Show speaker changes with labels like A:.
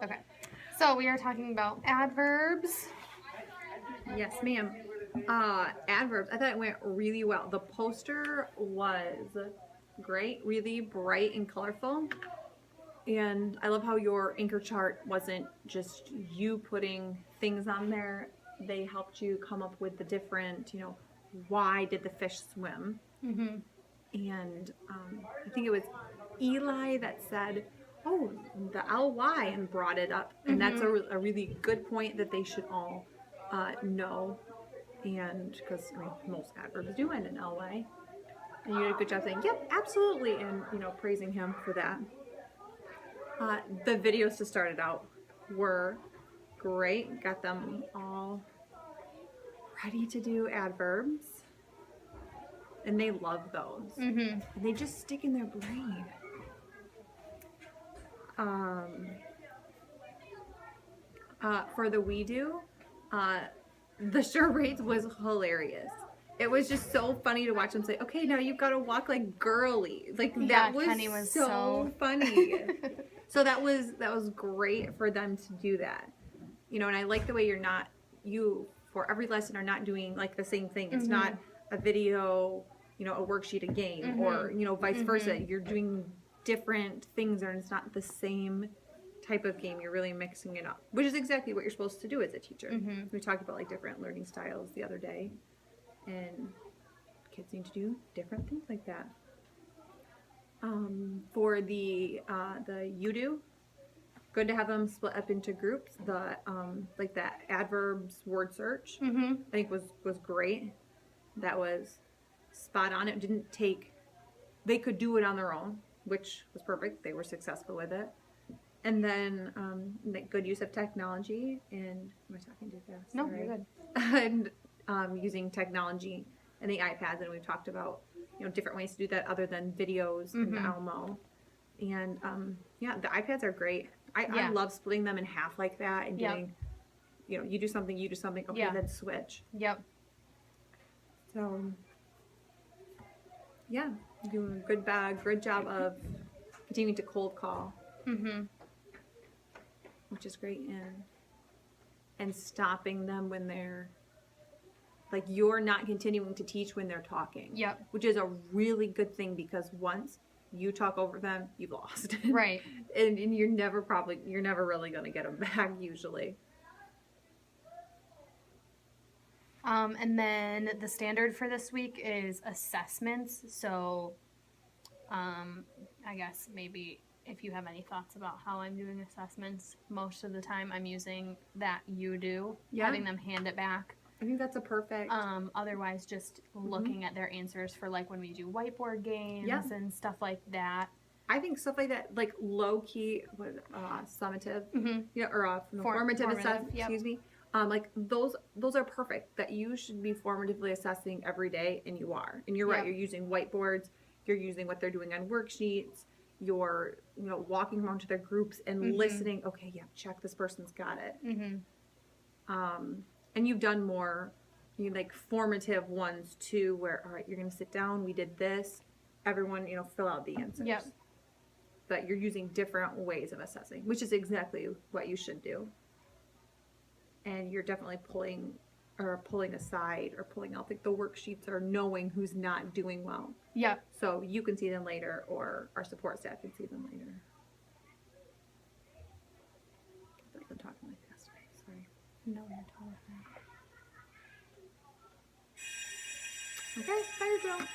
A: Okay. So we are talking about adverbs.
B: Yes, ma'am. Adverbs. I thought it went really well. The poster was great, really bright and colorful. And I love how your anchor chart wasn't just you putting things on there. They helped you come up with the different, why did the fish swim?
A: Mm-hmm.
B: And I think it was Eli that said, oh, the ly, and brought it up. And that's a really good point that they should all know. And because most adverbs do end in ly. And you did a good job saying, yep, absolutely, and praising him for that. The videos to start it out were great. Got them all ready to do adverbs. And they love those. And they just stick in their brain. For the we do, the charades was hilarious. It was just so funny to watch them say, okay, now you've got to walk like girly. Like that was,
A: Kenny was
B: so funny. So that was great for them to do that. And I like the way you for every lesson are not doing like the same thing. It's not a video, a worksheet, a game, or vice versa. You're doing different things, and it's not the same type of game. You're really mixing it up, which is exactly what you're supposed to do as a teacher. We talked about like different learning styles the other day, and kids need to do different things like that. For the you do, good to have them split up into groups. The like that adverbs word search, I think was great. That was spot on. It didn't take, they could do it on their own, which was perfect. They were successful with it. And then good use of technology, and am I talking too fast?
A: No,
B: Sorry.
A: you're good.
B: And using technology and the iPads, and we've talked about different ways to do that other than videos and the Elmo. And the iPads are great. I love splitting them in half like that and doing, you do something, okay, then switch.
A: Yep.
B: So yeah, doing a good job of continuing to cold call. Which is great, and stopping them when they're like, you're not continuing to teach when they're talking.
A: Yep.
B: Which is a really good thing, because once you talk over them, you've lost.
A: Right.
B: and you're never really going to get them back usually.
A: And then the standard for this week is assessments. So, I guess maybe if you have any thoughts about how I'm doing assessments, most of the time I'm using that you do, having them hand it back.
B: I think that's a perfect.
A: Otherwise, just looking at their answers for like when we do whiteboard games and stuff like that.
B: I think stuff like that, like low key, summative, or formative assessment. Excuse me. Like those are perfect. That you should be formatively assessing every day, and you are. And you're right. You're using whiteboards. You're using what they're doing on worksheets. You're walking around to their groups and listening. Okay, check, this person's got it. And you've done more, like formative ones too, where all right, you're gonna sit down. We did this. Everyone, fill out the answers.
A: Yep.
B: But you're using different ways of assessing, which is exactly what you should do. And you're definitely pulling aside or pulling out the worksheets, or knowing who's not doing well.
A: Yep.
B: So you can see them later, or our support staff can see them later. I've been talking like this today. Sorry.
A: No, you're totally fine.
B: Okay, fire drill.